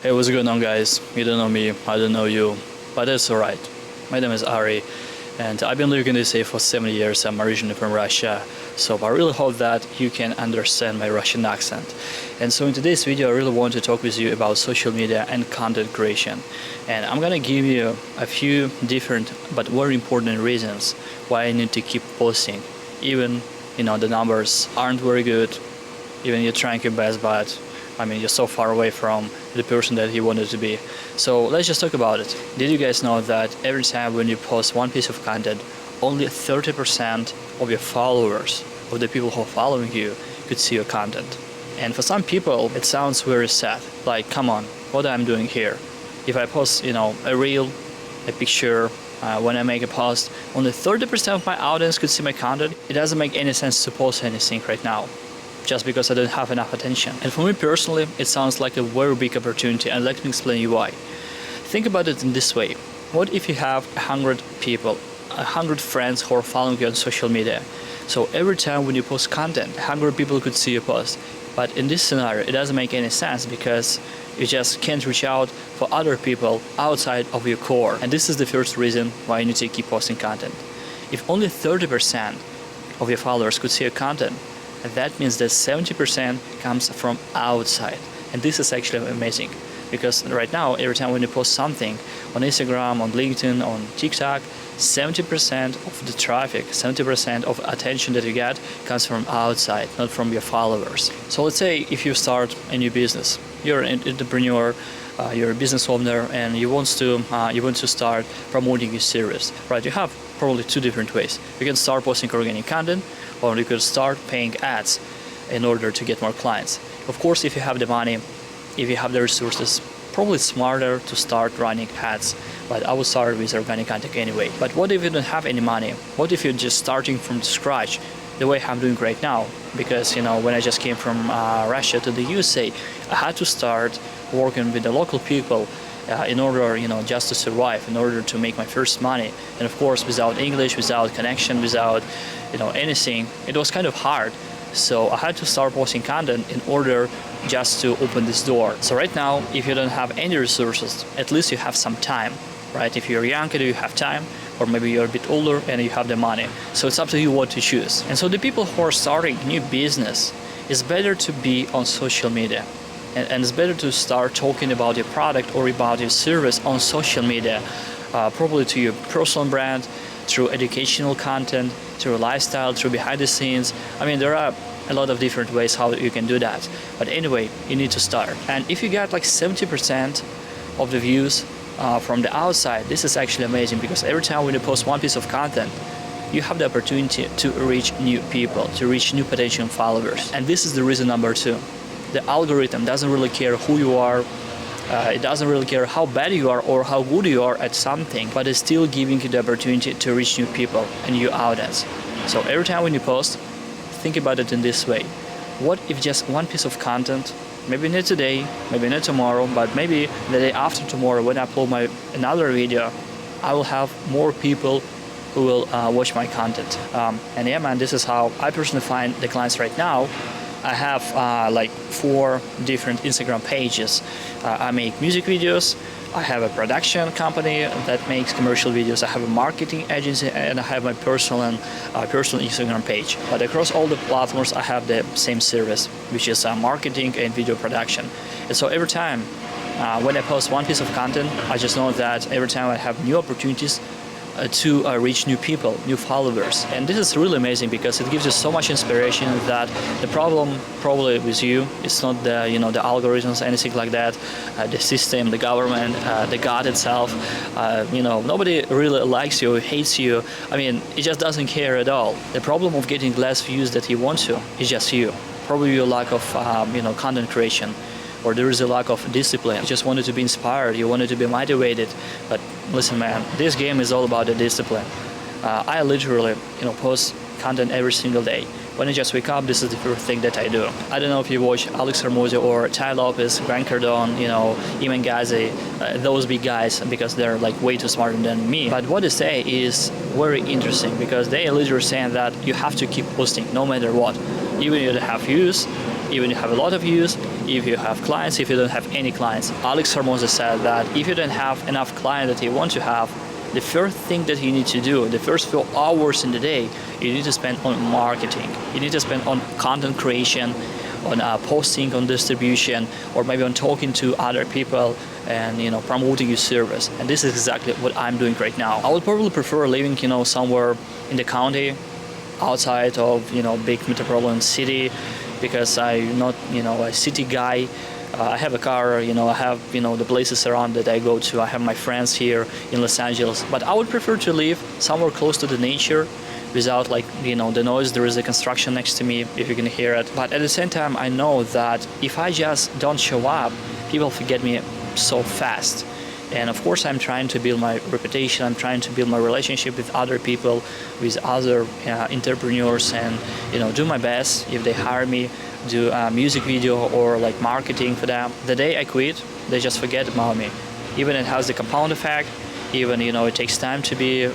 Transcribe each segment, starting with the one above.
Hey, what's going on, guys? You don't know me, I don't know you, but that's alright. My name is Ari, and I've been living in this city for 7 years. I'm originally from Russia, so I really hope that you can understand my Russian accent. And so in today's video, I really want to talk with you about social media and content creation. And I'm gonna give you a few different but very important reasons why I need to keep posting, even the numbers aren't very good, even you're trying your best, but you're so far away from the person that you wanted to be. So let's just talk about it. Did you guys know that every time when you post one piece of content, only 30% of your followers, of the people who are following you, could see your content? And for some people, it sounds very sad. Like, come on, what I'm doing here? If I post, a reel, a picture, when I make a post, only 30% of my audience could see my content. It doesn't make any sense to post anything right now, just because I don't have enough attention. And for me personally, it sounds like a very big opportunity, and let me explain you why. Think about it in this way. What if you have 100 people, 100 friends who are following you on social media? So every time when you post content, 100 people could see your post. But in this scenario, it doesn't make any sense because you just can't reach out for other people outside of your core. And this is the first reason why you need to keep posting content. If only 30% of your followers could see your content, that means that 70% comes from outside. And this is actually amazing, because right now, every time when you post something on Instagram, on LinkedIn, on TikTok, 70% of the traffic, 70% of attention that you get comes from outside, not from your followers. So let's say if you start a new business, you're an entrepreneur, you're a business owner, and you want to start promoting your service, right? You have probably two different ways. You can start posting organic content, or you could start paying ads in order to get more clients. Of course, if you have the money, if you have the resources, probably smarter to start running ads, but I will start with organic content anyway. But what if you don't have any money? What if you're just starting from scratch, the way I'm doing right now? Because when I just came from Russia to the USA, I had to start working with the local people in order, just to survive, in order to make my first money. And of course, without English, without connection, without, anything, it was kind of hard. So I had to start posting content in order just to open this door. So right now, if you don't have any resources, at least you have some time, right? If you're younger, you have time, or maybe you're a bit older and you have the money. So it's up to you what to choose. And so the people who are starting new business, it's better to be on social media. And it's better to start talking about your product or about your service on social media, probably to your personal brand, through educational content, through lifestyle, through behind the scenes. There are a lot of different ways how you can do that. But anyway, you need to start. And if you get like 70% of the views from the outside, this is actually amazing, because every time when you post one piece of content, you have the opportunity to reach new people, to reach new potential followers. And this is the reason number two. The algorithm doesn't really care who you are, it doesn't really care how bad you are or how good you are at something, but it's still giving you the opportunity to reach new people and new audience. So every time when you post, think about it in this way. What if just one piece of content, maybe not today, maybe not tomorrow, but maybe the day after tomorrow, when I upload another video, I will have more people who will watch my content. And yeah, man, this is how I personally find the clients right now. I have like 4 different Instagram pages. I make music videos, I have a production company that makes commercial videos, I have a marketing agency, and I have my personal Instagram page. But across all the platforms, I have the same service, which is marketing and video production. And so every time when I post one piece of content, I just know that every time I have new opportunities to reach new people, new followers. And this is really amazing, because it gives you so much inspiration that the problem probably with you, it's not the the algorithms, anything like that, the system, the government, the God itself. Nobody really likes you, hates you. It just doesn't care at all. The problem of getting less views that you want to is just you. Probably your lack of content creation, or there is a lack of discipline. You just wanted to be inspired, you wanted to be motivated. But listen, man, this game is all about the discipline. I literally, post content every single day. When I just wake up, this is the first thing that I do. I don't know if you watch Alex Hormozi or Tai Lopez, Grant Cardone, Iman Ghazi, those big guys, because they're like way too smarter than me. But what they say is very interesting, because they literally saying that you have to keep posting no matter what. Even if you don't have views, even if you have a lot of views, if you have clients, if you don't have any clients. Alex Hormozi said that if you don't have enough clients that you want to have, the first thing that you need to do, the first few hours in the day, you need to spend on marketing. You need to spend on content creation, on posting, on distribution, or maybe on talking to other people and promoting your service. And this is exactly what I'm doing right now. I would probably prefer living somewhere in the county, outside of big metropolitan city, because I'm not a city guy. I have a car, I have the places around that I go to. I have my friends here in Los Angeles, but I would prefer to live somewhere close to the nature, without the noise. There is a construction next to me, if you can hear it. But at the same time, I know that if I just don't show up, people forget me so fast. And of course, I'm trying to build my reputation. I'm trying to build my relationship with other people, with other entrepreneurs, and do my best. If they hire me, do a music video or marketing for them. The day I quit, they just forget about me. Even it has the compound effect. Even it takes time to be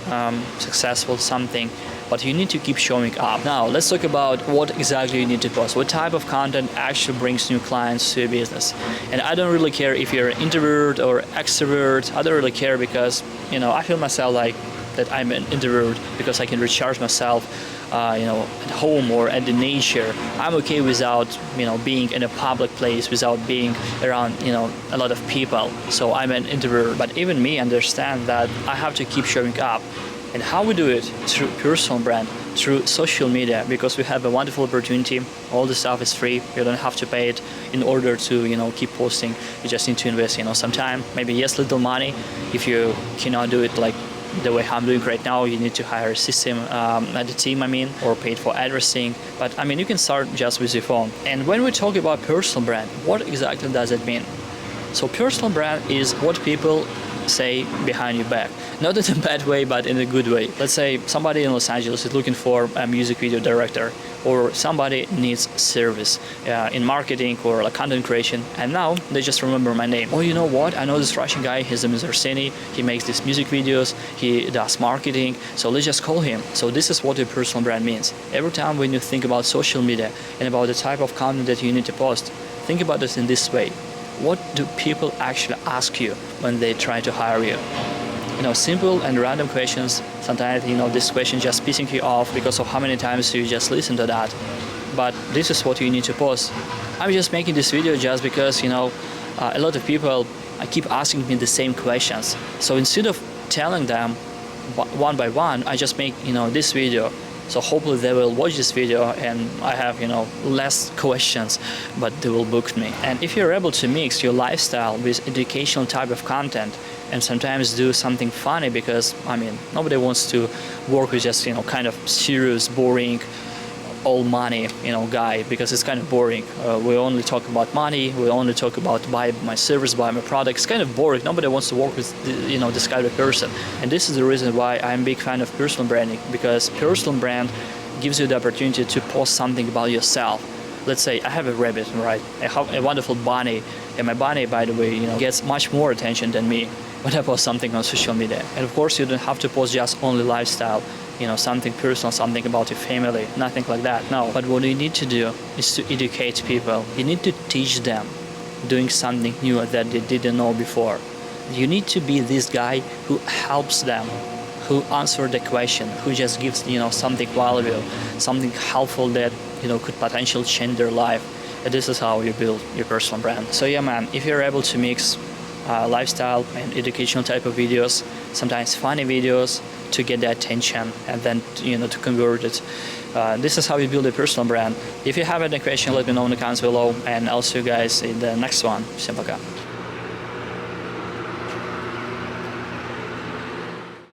successful at something, but you need to keep showing up. Now let's talk about what exactly you need to post. What type of content actually brings new clients to your business? And I don't really care if you're an introvert or extrovert. I don't really care, because I feel myself that I'm an introvert because I can recharge myself at home or at the nature. I'm okay without being in a public place, without being around a lot of people. So I'm an introvert. But even me understand that I have to keep showing up. And how we do it? Through personal brand, through social media, because we have a wonderful opportunity. All the stuff is free. You don't have to pay it in order to keep posting. You just need to invest some time, maybe little money. If you cannot do it the way I'm doing right now, you need to hire a system, the team, or paid for addressing. But you can start just with your phone. And when we talk about personal brand, what exactly does it mean? So personal brand is what people say behind your back. Not in a bad way, but in a good way. Let's say somebody in Los Angeles is looking for a music video director, or somebody needs service in marketing or content creation, and now they just remember my name. Oh, you know what? I know this Russian guy, his name is Arseny. He makes these music videos, he does marketing, so let's just call him. So this is what your personal brand means. Every time when you think about social media and about the type of content that you need to post, think about this in this way. What do people actually ask you when they try to hire you? Simple and random questions. Sometimes, this question just pissing you off because of how many times you just listen to that. But this is what you need to post. I'm just making this video just because, a lot of people keep asking me the same questions. So instead of telling them one by one, I just make, this video. So hopefully they will watch this video and I have, less questions, but they will book me. And if you're able to mix your lifestyle with educational type of content, and sometimes do something funny, because nobody wants to work with just kind of serious, boring, all money guy, because it's kind of boring. We only talk about money. We only talk about buy my service, buy my product. It's kind of boring. Nobody wants to work with this kind of person. And this is the reason why I'm a big fan of personal branding, because personal brand gives you the opportunity to post something about yourself. Let's say I have a rabbit, right? I have a wonderful bunny, and my bunny, by the way, gets much more attention than me when I post something on social media. And of course, you don't have to post just only lifestyle, something personal, something about your family, nothing like that. No, but what you need to do is to educate people. You need to teach them doing something new that they didn't know before. You need to be this guy who helps them, who answers the question, who just gives something valuable, something helpful that could potentially change their life. And this is how you build your personal brand. So yeah, man, if you're able to mix lifestyle and educational type of videos, sometimes funny videos, to get the attention and then to convert it. This is how you build a personal brand. If you have any question, let me know in the comments below, and I'll see you guys in the next one. Всем пока.